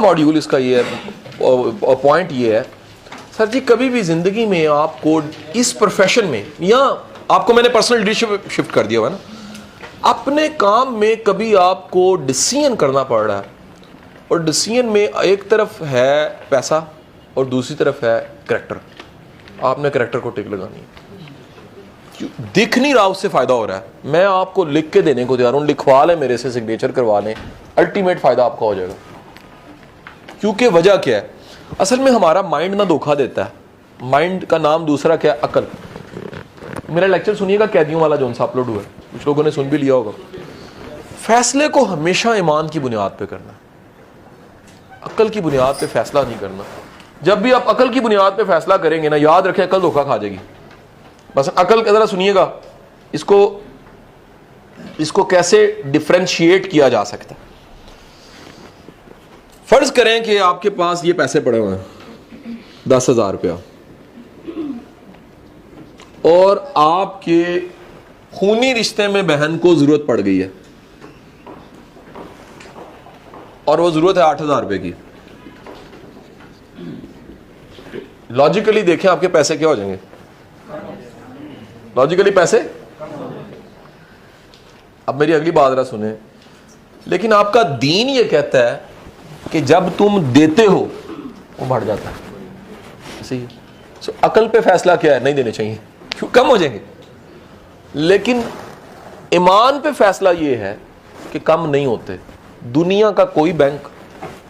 Module इसका ये है, पॉइंट ये है सर जी, कभी भी जिंदगी में आपको इस प्रोफेशन में, या आपको मैंने पर्सनल लीडरशिप शिफ्ट कर दिया हुआ है ना, अपने काम में कभी आपको डिसीजन करना पड़ रहा है, और डिसीजन में एक तरफ है पैसा और दूसरी तरफ है करेक्टर, आपने करेक्टर को टिक लगानी है। दिख नहीं रहा उससे फायदा हो रहा है, मैं आपको लिख के देने को तैयार हूं, लिखवा लें मेरे से, सिग्नेचर करवा लें, अल्टीमेट फायदा आपका हो जाएगा। क्योंकि वजह क्या है, असल में हमारा माइंड ना धोखा देता है। माइंड का नाम दूसरा क्या है, अकल। मेरा लेक्चर सुनिएगा कैदियों वाला जो सा अपलोड हुआ है, कुछ लोगों ने सुन भी लिया होगा। फैसले को हमेशा ईमान की बुनियाद पे करना, अकल की बुनियाद पे फैसला नहीं करना। जब भी आप अकल की बुनियाद पे फैसला करेंगे ना, याद रखें अकल धोखा खा जाएगी। बस अकल जरा सुनिएगा, इसको कैसे डिफरेंशिएट किया जा सकता है। फर्ज करें कि आपके पास ये पैसे पड़े हुए हैं 10,000 रुपया, और आपके खूनी रिश्ते में बहन को जरूरत पड़ गई है, और वो जरूरत है 8,000 रुपए की। लॉजिकली देखें आपके पैसे क्या हो जाएंगे, लॉजिकली पैसे। अब मेरी अगली बात जरा सुने, लेकिन आपका दीन ये कहता है कि जब तुम देते हो वो बढ़ जाता है। सही है। अकल पे फैसला क्या है, नहीं देने चाहिए, क्यों, कम हो जाएंगे। लेकिन ईमान पे फैसला ये है कि कम नहीं होते। दुनिया का कोई बैंक,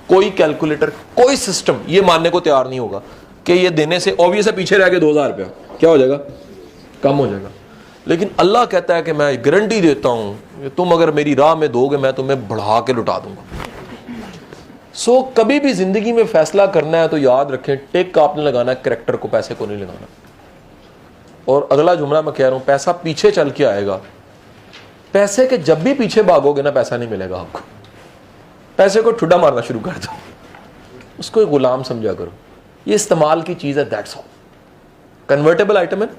कोई कैलकुलेटर, कोई सिस्टम ये मानने को तैयार नहीं होगा कि ये देने से ऑब्वियस है पीछे रह के 2,000 रुपया क्या हो जाएगा, कम हो जाएगा। लेकिन अल्लाह कहता है कि मैं गारंटी देता हूं, तुम अगर मेरी राह में दोगे मैं तुम्हें बढ़ा के लुटा दूंगा। कभी भी जिंदगी में फैसला करना है तो याद रखें, टिक आपने लगाना है कैरेक्टर को, पैसे को नहीं लगाना। और अगला जुमला मैं कह रहा हूं, पैसा पीछे चल के आएगा। पैसे के जब भी पीछे भागोगे ना, पैसा नहीं मिलेगा आपको। पैसे को ठुड्डा मारना शुरू कर दो, उसको एक गुलाम समझा करो, ये इस्तेमाल की चीज है, दैट्स ऑल। कन्वर्टेबल आइटम है।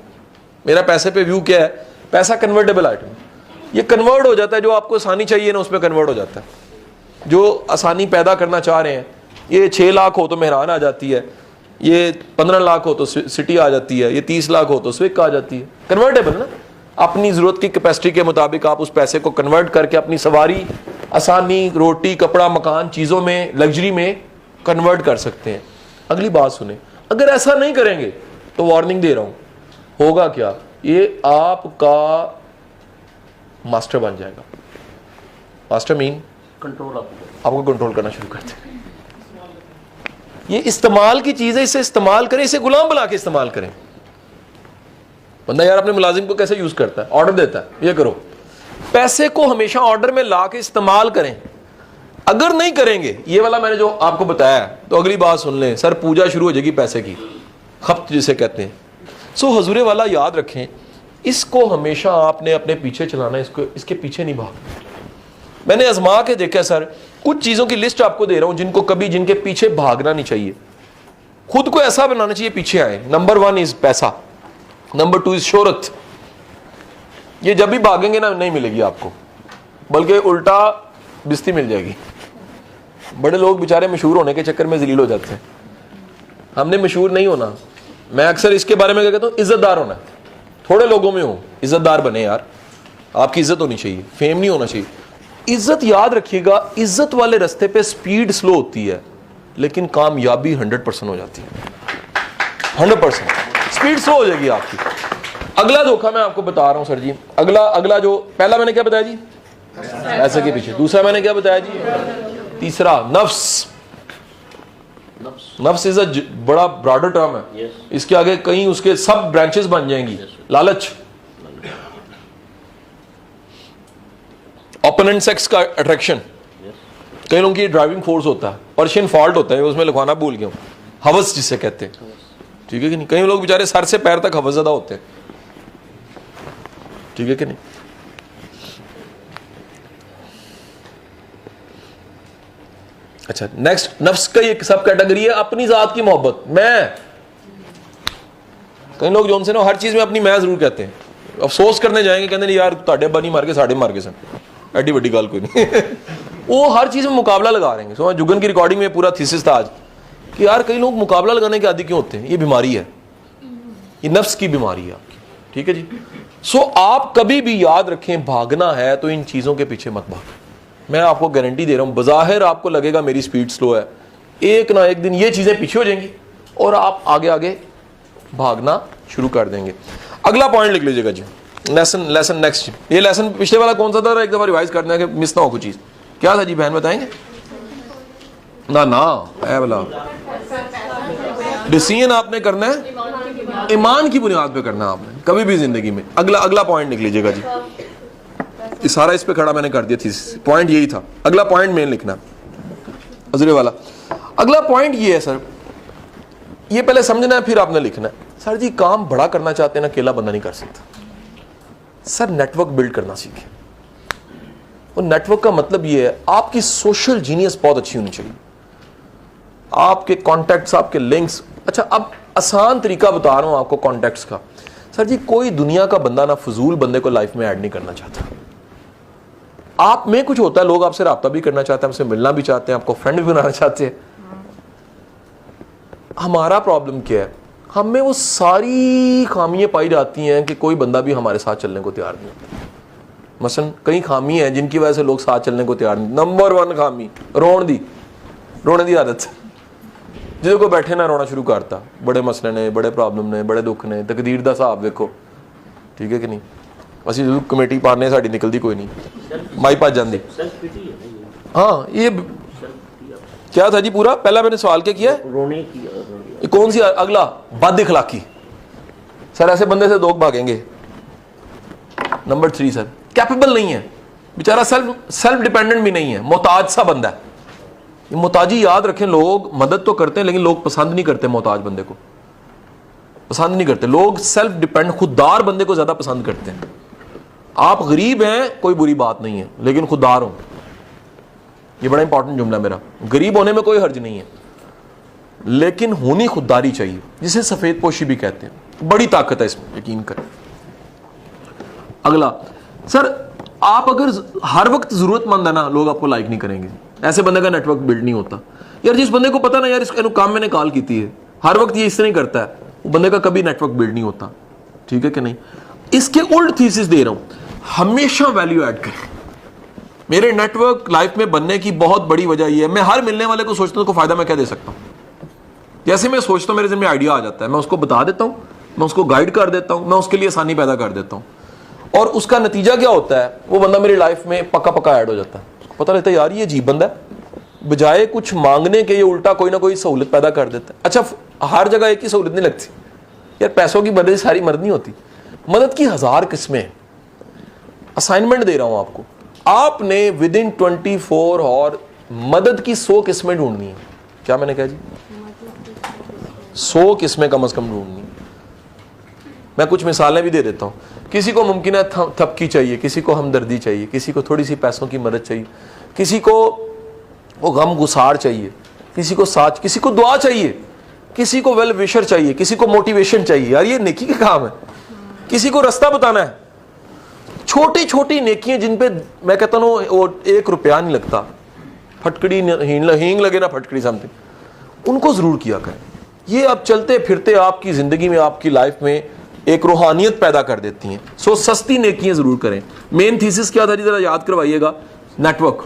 मेरा पैसे पे व्यू क्या है, पैसा कन्वर्टेबल आइटम है, ये कन्वर्ट हो जाता है। जो आपको आसानी चाहिए ना, उसमें कन्वर्ट हो जाता है। जो आसानी पैदा करना चाह रहे हैं, ये 6 लाख हो तो मेहरान आ जाती है, ये 15 लाख हो तो सिटी आ जाती है, ये 30 लाख हो तो स्विक आ जाती है। कन्वर्टेबल ना, अपनी जरूरत की कैपेसिटी के मुताबिक आप उस पैसे को कन्वर्ट करके अपनी सवारी, आसानी, रोटी, कपड़ा, मकान, चीजों में, लग्जरी में कन्वर्ट कर सकते हैं। अगली बात सुने, अगर ऐसा नहीं करेंगे तो वार्निंग दे रहा हूं, होगा क्या, ये आपका मास्टर बन जाएगा। मास्टर मीन कंट्रोल, आपको कंट्रोल करना शुरू कर देगा। ये इस्तेमाल की चीज है, इसे इस्तेमाल करें, इसे गुलाम बना के इस्तेमाल करें। बंदा यार अपने मुलाजिम को कैसे यूज करता है, ऑर्डर देता है, ये करो। पैसे को हमेशा ऑर्डर में ला के इस्तेमाल करें। अगर नहीं करेंगे ये वाला मैंने जो आपको बताया, तो अगली बात सुन लें, सर पूजा शुरू हो जाएगी पैसे की, खपत जिसे कहते हैं। हजूरे वाला याद रखें, इसको हमेशा आपने अपने पीछे चलाना, इसको, इसके पीछे नहीं भागना। मैंने आजमा के देखा सर, कुछ चीजों की लिस्ट आपको दे रहा हूं जिनके पीछे भागना नहीं चाहिए। खुद को ऐसा बनाना चाहिए पीछे आए। नंबर 1 इज पैसा, नंबर 2 इज शोहरत। ये जब भी भागेंगे ना, नहीं मिलेगी आपको, बल्कि उल्टा बिस्ती मिल जाएगी। बड़े लोग बेचारे मशहूर होने के चक्कर में जलील हो जाते हैं। हमने मशहूर नहीं होना, मैं अक्सर इसके बारे में कहता हूं, इज्जतदार होना। थोड़े लोगों में हो, इज्जतदार बने यार, आपकी इज्जत होनी चाहिए, फेम नहीं होना चाहिए। इज्जत याद रखिएगा, इज्जत वाले रास्ते पे स्पीड स्लो होती है, लेकिन कामयाबी 100% हो जाती है। 100% स्पीड स्लो हो जाएगी आपकी। अगला धोखा मैं आपको बता रहा हूं सर जी। अगला जो पहला मैंने क्या बताया जी, ऐसे के पीछे। दूसरा मैंने क्या बताया जी, तीसरा नफ्स। नफ्स इज अ बड़ा ब्रॉडर टर्म है, इसके आगे कहीं उसके सब ब्रांचेस बन जाएंगी। लालच, ओपोनेंट सेक्स का अट्रैक्शन, कई लोगों की ड्राइविंग फोर्स होता है, पर्शियन फॉल्ट होता है, उसमें लिखवाना भूल गया हूं, हवस जिसे कहते हैं, ठीक है कि नहीं। कई लोग बेचारे सर से पैर तक हवसज़दा होते हैं, ठीक है कि नहीं। अच्छा, नेक्स्ट, नफ्स का ये सब कैटेगरी है, अपनी जात की मोहब्बत। मैं, कई लोग जो उनसे ना हर चीज में अपनी मैं जरूर कहते हैं, अफसोस करने जाएंगे, कहते नहीं यार ताड़े अब्बा नहीं मार के साढ़े मार के सन, एडी बड़ी गाल कोई नहीं वो हर चीज़ में मुकाबला लगा रहे हैं। सो जुगन की रिकॉर्डिंग में पूरा थीसिस था आज कि यार कई लोग मुकाबला लगाने के आदी क्यों होते हैं, ये बीमारी है, ये नफ्स की बीमारी है आपकी, ठीक है जी। सो आप कभी भी याद रखें, भागना है तो इन चीज़ों के पीछे मत भागो। मैं आपको गारंटी दे रहा हूँ, बज़ाहिर आपको लगेगा मेरी स्पीड स्लो है, एक ना एक दिन ये चीज़ें पीछे हो जाएंगी और आप आगे आगे भागना शुरू कर देंगे। अगला पॉइंट लिख लीजिएगा जी, लेसन नेक्स्ट। ये लेसन पिछले वाला कौन सा था, एक दफ़ा रिवाइज करना है कि मिस ना हो कुछ चीज़। क्या था जी, बहन बताएंगे ना? है वाला डिसीजन आपने करना है ईमान की बुनियाद पे करना है आपने कभी भी जिंदगी में। अगला पॉइंट लिख लीजिएगा जी, ये सारा इस पे खड़ा मैंने कर दिया थी, पॉइंट यही था। अगला पॉइंट मेन लिखना अजरे वाला। अगला पॉइंट ये है सर, ये पहले समझना है फिर आपने लिखना है। सर जी काम बड़ा करना चाहते हैं ना, अकेला बंदा नहीं कर सकता। सर नेटवर्क बिल्ड करना सीखें। और नेटवर्क का मतलब ये है आपकी सोशल जीनियस बहुत अच्छी होनी चाहिए, आपके कॉन्टैक्ट्स, आपके लिंक्स। अच्छा अब आसान तरीका बता रहा हूं आपको कॉन्टैक्ट्स का। सर जी कोई दुनिया का बंदा ना फजूल बंदे को लाइफ में ऐड नहीं करना चाहता। आप में कुछ होता है, लोग आपसे राब्ता भी करना चाहते हैं, आपसे मिलना भी चाहते हैं, आपको फ्रेंड भी बनाना चाहते हैं। हमारा प्रॉब्लम क्या है, हमें वो सारी खामियां पाई जाती हैं कि कोई बंदा भी हमारे साथ चलने को तैयार नहीं होता। मसलन कई खामी हैं जिनकी वजह से लोग साथ चलने को तैयार नहीं। नंबर 1 खामी रोने दी आदत। जिसे को बैठे ना रोना शुरू करता, बड़े मसले ने, बड़े प्रॉब्लम ने, बड़े दुख ने, तकदीर दा हिसाब देखो, ठीक है कि नहीं। ਅਸੀਂ ਜਦੋਂ कमेटी पाने साड़ी निकलती कोई नहीं, माई भज जाती। हाँ ये क्या था जी पूरा, पहला मैंने सवाल क्या किया, रोने की कौन सी। अगला बद इखलाकी। सर ऐसे बंदे से लोग भागेंगे। नंबर 3 सर कैपेबल नहीं है बेचारा, सेल्फ डिपेंडेंट भी नहीं है, मोहताज सा बंदा है। ये मोहताजी याद रखें, लोग मदद तो करते हैं लेकिन लोग पसंद नहीं करते, मोहताज बंदे को पसंद नहीं करते लोग। सेल्फ डिपेंड खुददार बंदे को ज्यादा पसंद करते हैं। आप गरीब हैं कोई बुरी बात नहीं है, लेकिन खुददार हो, ये बड़ा इंपॉर्टेंट जुमला मेरा। गरीब होने में कोई हर्ज नहीं है, लेकिन होनी खुददारी चाहिए, जिसे सफेद पोशी भी कहते हैं। बड़ी ताकत है इसमें, यकीन करें। अगला सर, आप अगर हर वक्त जरूरतमंद है ना, लोग आपको लाइक नहीं करेंगे। ऐसे बंदे का नेटवर्क बिल्ड नहीं होता। यार जिस बंदे को पता ना यार इसको काम मैंने कॉल की है, हर वक्त ये इससे नहीं करता है, वो बंदे का कभी नेटवर्क बिल्ड नहीं होता, ठीक है कि नहीं। इसके उल्ट थीसिस दे रहा हूं, हमेशा वैल्यू ऐड करें। मेरे नेटवर्क लाइफ में बनने की बहुत बड़ी वजह यह है, मैं हर मिलने वाले को सोचता हूं, उसको फायदा मैं क्या दे सकता हूं। जैसे मैं सोचता हूं, मेरे जिम्मे आइडिया आ जाता है, मैं उसको बता देता हूं, मैं उसको गाइड कर देता हूं, मैं उसके लिए आसानी पैदा कर देता हूं, और उसका नतीजा क्या होता है, वो बंदा मेरी लाइफ में पक्का पक्का ऐड हो जाता है। उसको पता लगता है यार ये अजीब बंदा है, बजाय कुछ मांगने के ये उल्टा कोई ना कोई सहूलत पैदा कर देता है। अच्छा हर जगह एक ही सहूलत नहीं लगती यार, पैसों की मदद सारी मदद नहीं होती, मदद की 1000 किस्में। असाइनमेंट दे रहा हूं आपको, आपने विद इन 24 और मदद की 100 किस्में ढूंढनी है। क्या मैंने कहा जी, 100 किस्में कम से कम ढूंढनी। मैं कुछ मिसालें भी दे देता हूं। किसी को मुमकिन है थपकी चाहिए, किसी को हमदर्दी चाहिए, किसी को थोड़ी सी पैसों की मदद चाहिए, किसी को वो गम गुसार चाहिए, किसी को साथ, किसी को दुआ चाहिए, किसी को वेल विशर चाहिए, किसी को मोटिवेशन चाहिए। यार ये नेकी का काम है। किसी को रास्ता बताना है। छोटी छोटी नेकियां जिन पे मैं कहता हूँ वो 1 रुपया नहीं लगता, फटकड़ी हींग लगे ना फटकड़ी समथिंग, उनको जरूर किया करें। ये अब चलते फिरते आपकी जिंदगी में, आपकी लाइफ में एक रूहानियत पैदा कर देती हैं। सो सस्ती नेकियां जरूर करें। मेन थीसिस क्या था जी, जरा याद करवाइएगा, नेटवर्क।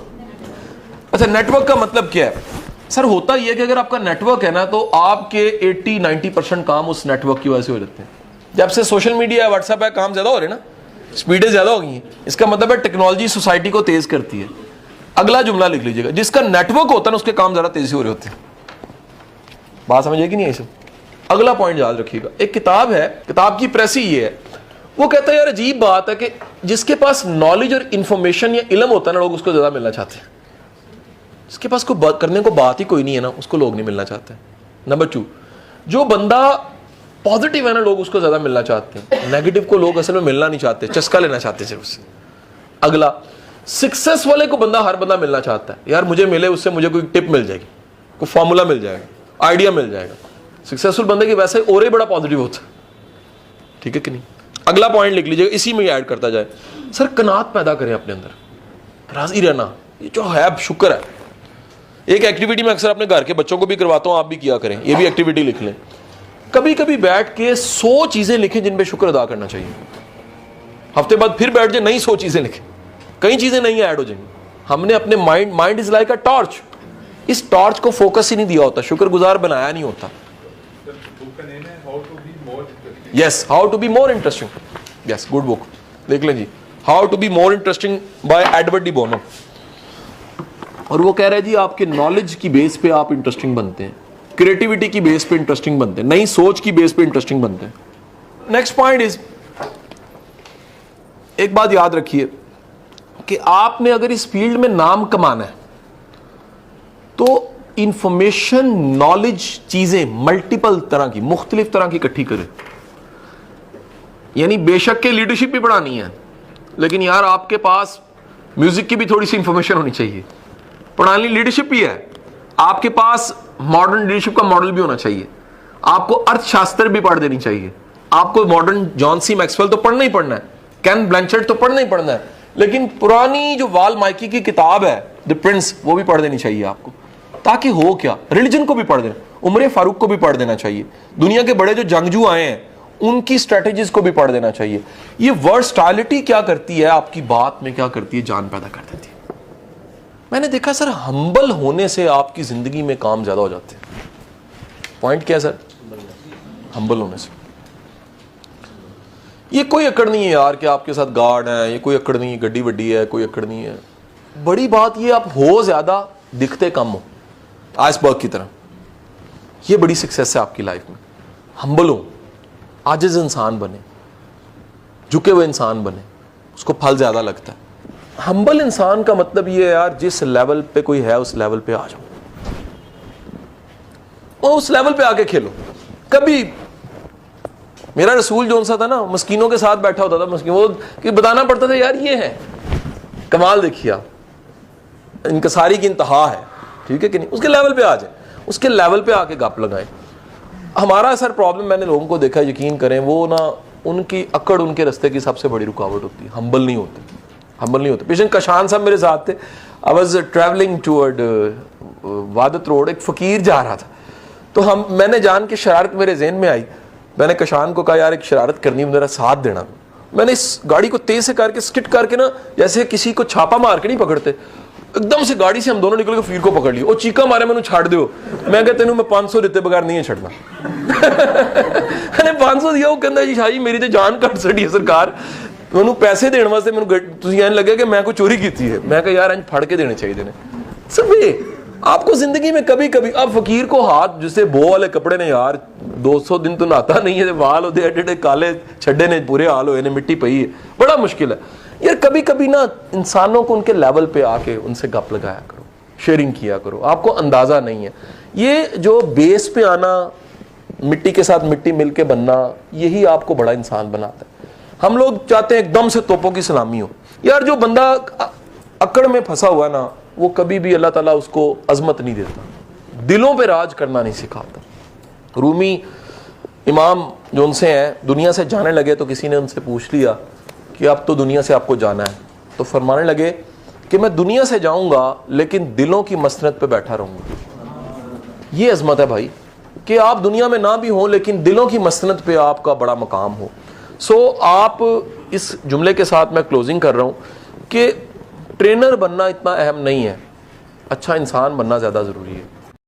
अच्छा नेटवर्क का मतलब क्या है सर, होता यह है कि अगर आपका नेटवर्क है ना, तो आपके 80-90% काम उस नेटवर्क की वजह से हो जाते हैं। जब से सोशल मीडिया है, व्हाट्सएप है, काम ज्यादा हो रहे हैं ना, स्पीडें ज्यादा हो गई हैं। इसका मतलब है टेक्नोलॉजी सोसाइटी को तेज करती है। अगला जुमला लिख लीजिएगा, जिसका नेटवर्क होता है ना उसके काम ज्यादा तेजी से हो रहे होते हैं। बात समझिए कि नहीं ऐसे। अगला पॉइंट याद रखिएगा, एक किताब है, किताब की प्रेसी ये है, वो कहता है यार अजीब बात है कि जिसके पास नॉलेज और इंफॉर्मेशन या इल्म होता है ना, लोग उसको ज्यादा मिलना चाहते हैं। जिसके पास कोई करने को बात ही कोई नहीं है ना, उसको लोग नहीं मिलना चाहते। नंबर 2, जो बंदा पॉजिटिव है ना, लोग उसको ज्यादा मिलना चाहते हैं। नेगेटिव को लोग असल में मिलना नहीं चाहते, चस्का लेना चाहते सिर्फ उससे। अगला, सक्सेस वाले को बंदा हर बंदा मिलना चाहता है, यार मुझे मिले, उससे मुझे कोई टिप मिल जाएगी, कोई फॉर्मूला मिल जाएगा, आइडिया मिल जाएगा। सक्सेसफुल बंदे की वैसे और ही बड़ा पॉजिटिव होता है, ठीक है कि नहीं। अगला पॉइंट लिख लीजिएगा, इसी में ऐड करता जाए। सर कनात पैदा करें अपने अंदर, राजी रहना, ये जो है शुक्र है। एक एक्टिविटी मैं अक्सर अपने घर के बच्चों को भी करवाता हूं, आप भी किया करें, ये भी एक्टिविटी लिख लें। कभी कभी बैठ के 100 चीजें लिखें जिन पे शुक्र अदा करना चाहिए। हफ्ते बाद फिर बैठ जाए, नई 100 चीजें लिखें, कई चीजें नई ऐड हो जाएंगी। हमने अपने mind is like a torch, इस टॉर्च को फोकस ही नहीं दिया होता, शुक्रगुजार बनाया नहीं होता। Yes, how to be more interesting, yes, good book, देख लें जी, how to be more interesting by Edward de Bono. और वो कह रहे हैं जी आपके नॉलेज की बेस पे आप इंटरेस्टिंग बनते हैं, क्रिएटिविटी की बेस पे इंटरेस्टिंग बनते हैं, नई सोच की बेस पे इंटरेस्टिंग बनते हैं। नेक्स्ट पॉइंट इज, एक बात याद रखिए कि आपने अगर इस फील्ड में नाम कमाना है तो इंफॉर्मेशन, नॉलेज, चीजें मल्टीपल तरह की, मुख्तलिफ तरह की इकट्ठी करें। यानी बेशक के लीडरशिप भी पढ़ानी है, लेकिन यार आपके पास म्यूजिक की भी थोड़ी सी इंफॉर्मेशन होनी चाहिए। पढ़ानी लीडरशिप भी है, आपके पास मॉडर्न लीडरशिप का मॉडल भी होना चाहिए, आपको अर्थशास्त्र भी पढ़ देनी चाहिए, आपको मॉडर्न जॉन सी मैक्सवेल तो पढ़ना ही पढ़ना है, कैन ब्लैंचेट तो पढ़ना ही पढ़ना है, लेकिन पुरानी जो वाल माइकी की किताब है द प्रिंस, वो भी पढ़ देनी चाहिए आपको। ताकि हो क्या, रिलीजन को भी पढ़ देना, उमर फारूक को भी पढ़ देना चाहिए, दुनिया के बड़े जो जंगजू आए हैं उनकी स्ट्रेटेजीज को भी पढ़ देना चाहिए। ये वर्सटाइलिटी क्या करती है, आपकी बात में क्या करती है, जान पैदा कर देती है। मैंने देखा सर, हम्बल होने से आपकी जिंदगी में काम ज्यादा हो जाते हैं। पॉइंट क्या है सर, हम्बल होने से। ये कोई अकड़ नहीं है यार कि आपके साथ गार्ड है, ये कोई अकड़ नहीं है, गड्डी वड्डी है, कोई अकड़ नहीं है। बड़ी बात ये आप हो ज्यादा, दिखते कम हो, आइसबर्ग की तरह। ये बड़ी सक्सेस है आपकी लाइफ में। हम्बल हो, आजिज इंसान बने, झुके हुए इंसान बने, उसको फल ज्यादा लगता है। हम्बल इंसान का मतलब ये है यार, जिस लेवल पे कोई है उस लेवल पे आ जाओ, और उस लेवल पे आके खेलो। कभी मेरा रसूल जो सा था ना, मस्कीनों के साथ बैठा होता था, मस्कीन वो कि बताना पड़ता था यार ये है कमाल, देखिए आप, इनकसारी की इंतहा है, ठीक है कि नहीं, उसके लेवल पे आ जाए, उसके लेवल पे आके गप लगाएं। हमारा सर प्रॉब्लम, मैंने लोगों को देखा, यकीन करें, वो ना उनकी अकड़ उनके रास्ते की सबसे बड़ी रुकावट होती है, हम्बल नहीं होते, हम्बल नहीं होते। पेशेंट कशान साहब मेरे साथ थे, I was travelling toward Wahdat road, एक फकीर जा रहा था, तो मैंने जान के शरारत मेरे जहन में आई, मैंने कशान को कहा यार एक शरारत करनी, मेरा साथ देना। मैंने इस गाड़ी को तेज से करके स्किट करके ना, जैसे किसी को छापा मार के नहीं पकड़ते, एकदम से गाड़ी से हम दोनों निकल के फकीर को पकड़ लिया। वो चीका मारे, मैंने छाड़ दो, मैं कहते मैं 500 देते बगैर नहीं है छड़ना। मैंने 500 दिया, वो कहता जी शाह जी मेरी तो जान कट सड़ी है सरकार, मैं पैसे देने वास्ते मैं लगे कि मैं कोई चोरी की है। मैं कहा यार फड़ के देने चाहिए ने सब। आपको जिंदगी में कभी कभी, अब फकीर को हाथ जिससे बो वाले कपड़े ने यार 200 दिन तो नहाता नहीं है, वाल होते एडे काले छड्डे ने, बुरे हाल हुए ने, मिट्टी पई है, बड़ा मुश्किल है यार। कभी कभी ना इंसानों को उनके लेवल पे आके उनसे गप लगाया करो, शेयरिंग किया करो। आपको अंदाजा नहीं है, ये जो बेस पे आना, मिट्टी के साथ मिट्टी मिलके बनना, यही आपको बड़ा इंसान बनाता है। हम लोग चाहते हैं एकदम से तोपों की सलामी हो यार। जो बंदा अकड़ में फंसा हुआ ना, वो कभी भी अल्लाह ताला उसको अजमत नहीं देता, दिलों पे राज करना नहीं सिखाता। रूमी इमाम जो उनसे हैं, दुनिया से जाने लगे तो किसी ने उनसे पूछ लिया कि अब तो दुनिया से आपको जाना है, तो फरमाने लगे कि मैं दुनिया से जाऊंगा लेकिन दिलों की मसनत पे बैठा रहूंगा। ये अजमत है भाई, कि आप दुनिया में ना भी हो लेकिन दिलों की मसनत पे आपका बड़ा मकाम हो। आप इस जुमले के साथ मैं क्लोजिंग कर रहा हूं कि ट्रेनर बनना इतना अहम नहीं है, अच्छा इंसान बनना ज्यादा जरूरी है।